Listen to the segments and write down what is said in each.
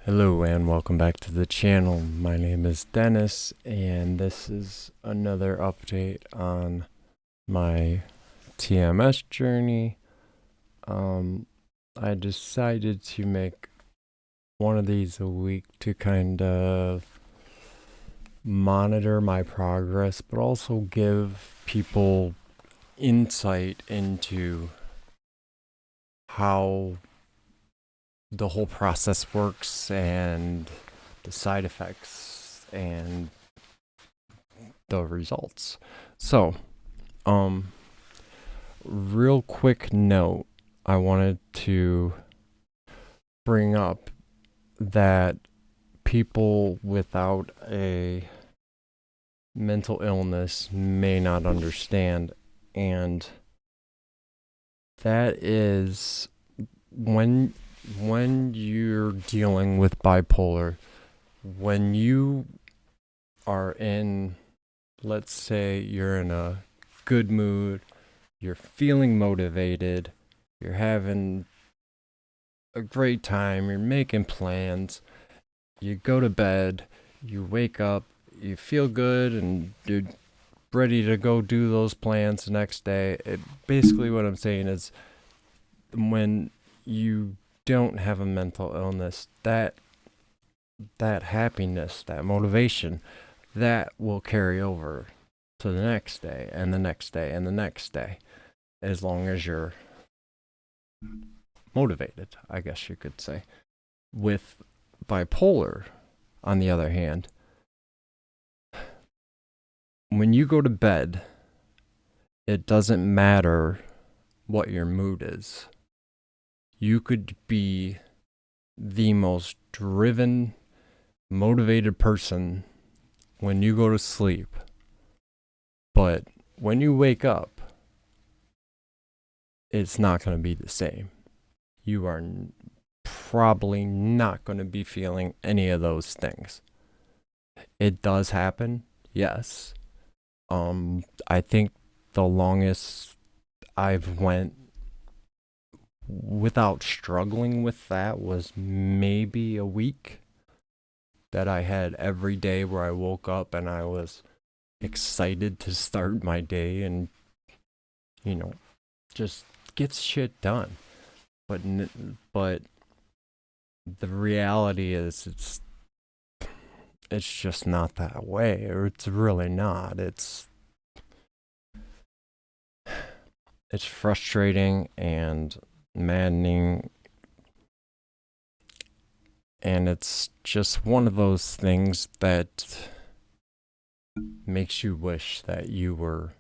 Hello and welcome back to the channel. My name is Dennis and this is another update on my TMS journey. I decided to make one of these a week to kind of monitor my progress, but also give people insight into how the whole process works and the side effects and the results. So, real quick note, I wanted to bring up that people without a mental illness may not understand, and that is when you're dealing with bipolar, when you are in, let's say you're in a good mood, you're feeling motivated, you're having a great time, you're making plans, you go to bed, you wake up, you feel good, and you're ready to go do those plans the next day. Basically what I'm saying is when you don't have a mental illness, that happiness, that motivation, that will carry over to the next day and the next day and the next day, as long as you're motivated, I guess you could say. With bipolar, on the other hand, when you go to bed, it doesn't matter what your mood is. You could be the most driven, motivated person when you go to sleep, but when you wake up, it's not going to be the same. You are probably not going to be feeling any of those things. It does happen, yes. I think the longest I've went without struggling with that was maybe a week, that I had every day where I woke up and I was excited to start my day and, just get shit done. But the reality is it's just not that way, or it's really not. It's frustrating and maddening, and it's just one of those things that makes you wish that you were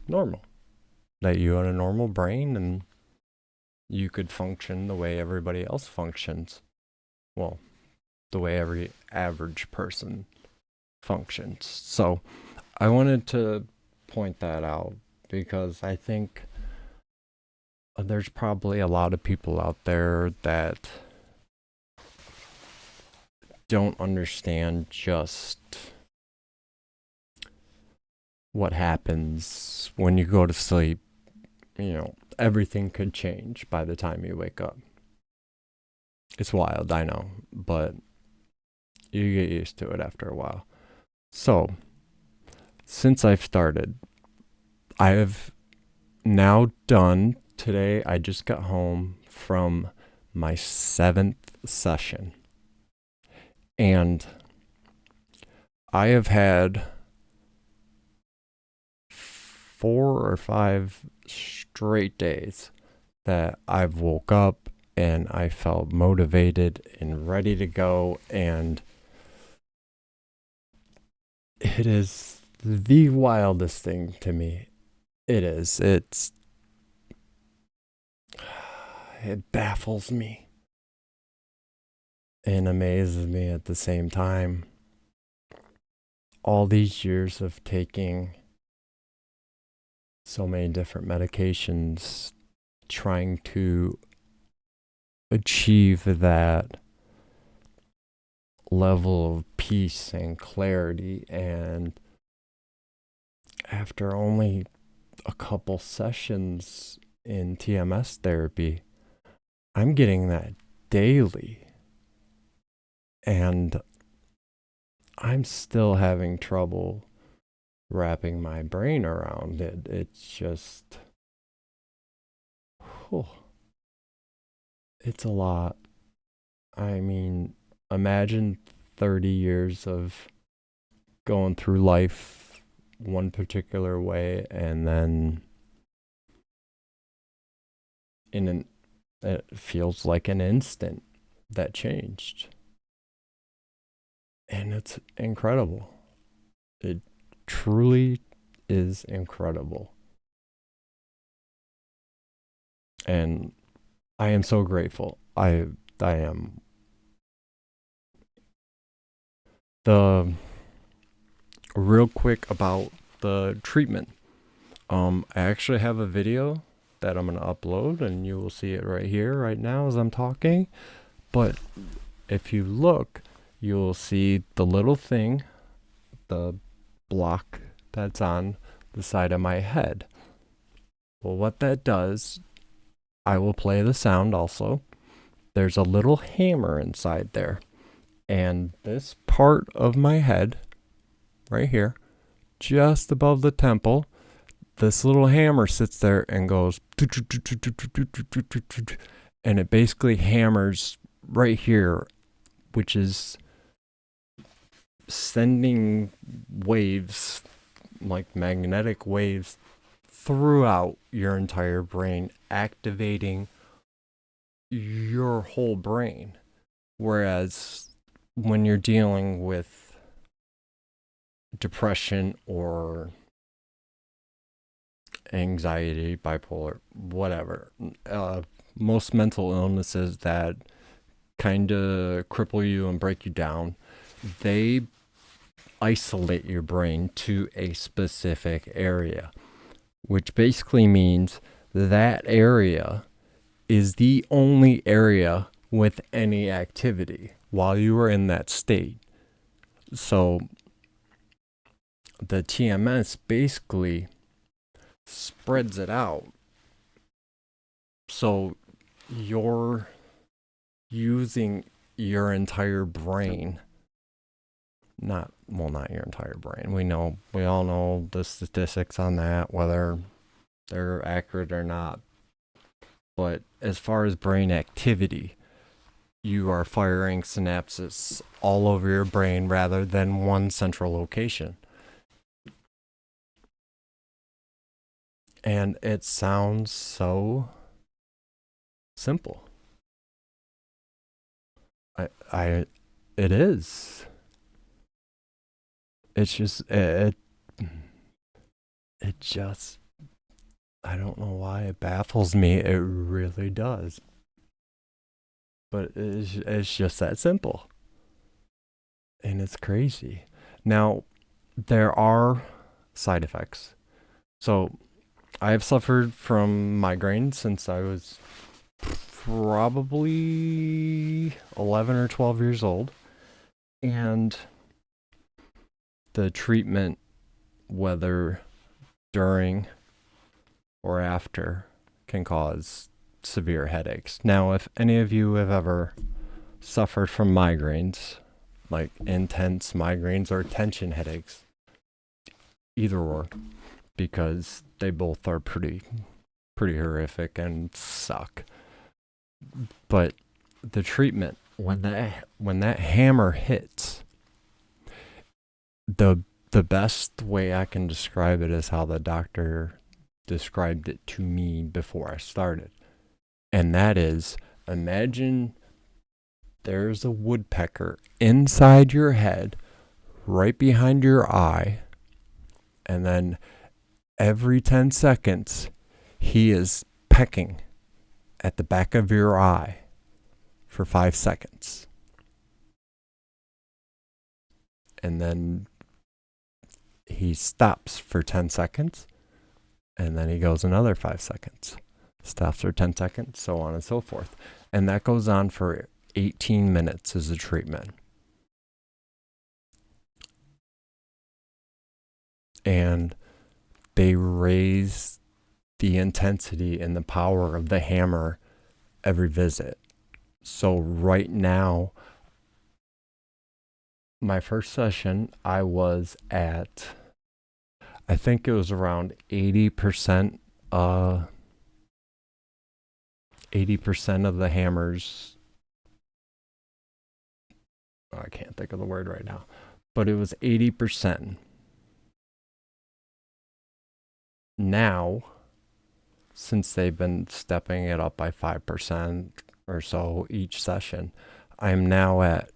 normal, that you had a normal brain and you could function the way everybody else functions. Well, the way every average person functions. So I wanted to point that out because I think there's probably a lot of people out there that don't understand just what happens when you go to sleep. Everything could change by the time you wake up. It's wild, I know, but you get used to it after a while. So, since I've started, I have now done, today I just got home from my 7th session. And I have had 4 or 5 straight days that I've woke up and I felt motivated and ready to go, and it is the wildest thing to me. It is. It baffles me and amazes me at the same time. All these years of taking so many different medications, trying to achieve that level of peace and clarity, and after only a couple sessions in TMS therapy, I'm getting that daily. And I'm still having trouble wrapping my brain around it. It's just, whew, it's a lot. I mean, imagine 30 years of going through life one particular way, and then it feels like an instant that changed. And it's incredible. It truly is incredible. And I am so grateful. I am. The real quick about the treatment. I actually have a video that I'm going to upload, and you will see it right here, right now, as I'm talking. But if you look, you'll see the little thing, the block that's on the side of my head. Well, what that does, I will play the sound also. There's a little hammer inside there. And this part of my head, right here, just above the temple, this little hammer sits there and goes, and it basically hammers right here, which is sending waves, like magnetic waves, throughout your entire brain, activating your whole brain. Whereas when you're dealing with depression or anxiety, bipolar, whatever, most mental illnesses that kind of cripple you and break you down, they isolate your brain to a specific area, which basically means that area is the only area with any activity while you are in that state. So the TMS basically spreads it out. So you're using your entire brain. Not your entire brain. We all know the statistics on that, whether they're accurate or not. But as far as brain activity, you are firing synapses all over your brain rather than one central location. And it sounds so simple. It is. It's just, it just, I don't know why it baffles me. It really does. But it's just that simple. And it's crazy. Now, there are side effects. So, I have suffered from migraines since I was probably 11 or 12 years old. And the treatment, whether during or after, can cause severe headaches. Now, if any of you have ever suffered from migraines, like intense migraines or tension headaches, either or, because they both are pretty horrific and suck. But the treatment, when that hammer hits, the best way I can describe it is how the doctor described it to me before I started. And that is, imagine there's a woodpecker inside your head, right behind your eye, and then every 10 seconds, he is pecking at the back of your eye for 5 seconds. And then he stops for 10 seconds, and then he goes another 5 seconds. Stops for 10 seconds, so on and so forth. And that goes on for 18 minutes as a treatment. And they raise the intensity and the power of the hammer every visit. So right now, my first session, I was at, I think it was around 80%, 80% of the hammers. Oh, I can't think of the word right now, but it was 80%. Now, since they've been stepping it up by 5% or so each session, I'm now at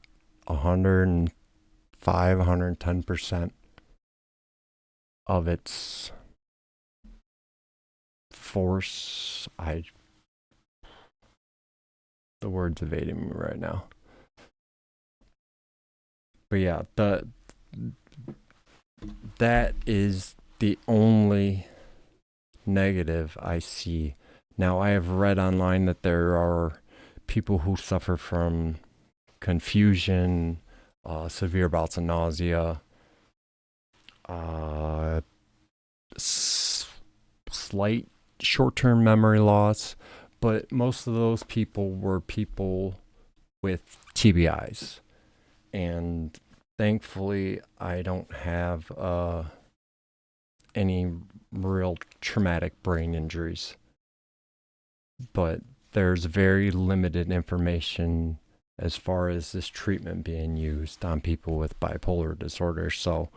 105, 110% of its force. The word's evading me right now. But yeah, that is the only negative I see. Now, I have read online that there are people who suffer from confusion, severe bouts of nausea, slight short-term memory loss, but most of those people were people with TBIs. And thankfully, I don't have any real traumatic brain injuries. But there's very limited information as far as this treatment being used on people with bipolar disorder. So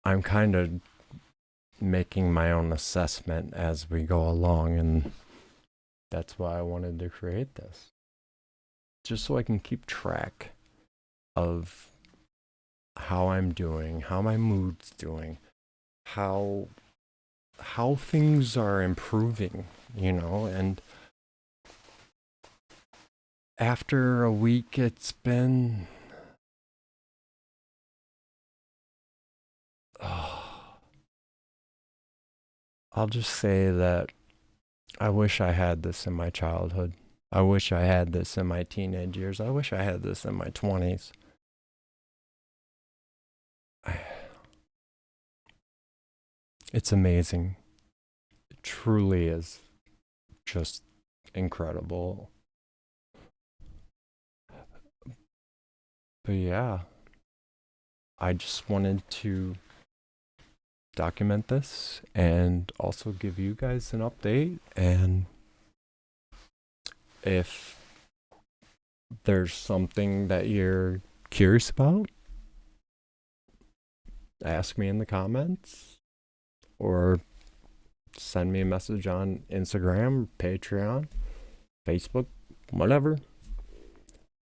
I'm kind of making my own assessment as we go along, and that's why I wanted to create this. Just so I can keep track of how I'm doing, how my mood's doing, how things are improving, and after a week it's been I'll just say that I wish I had this in my childhood. I wish I had this in my teenage years. I wish I had this in my 20s. It's amazing. It truly is just incredible. But yeah, I just wanted to document this and also give you guys an update. And if there's something that you're curious about, ask me in the comments or send me a message on Instagram, Patreon, Facebook, whatever.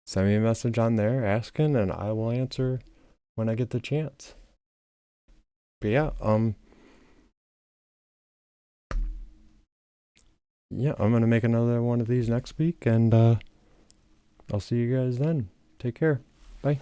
Send me a message on there asking, and I will answer when I get the chance. But yeah, I'm gonna make another one of these next week, and I'll see you guys then. Take care. Bye.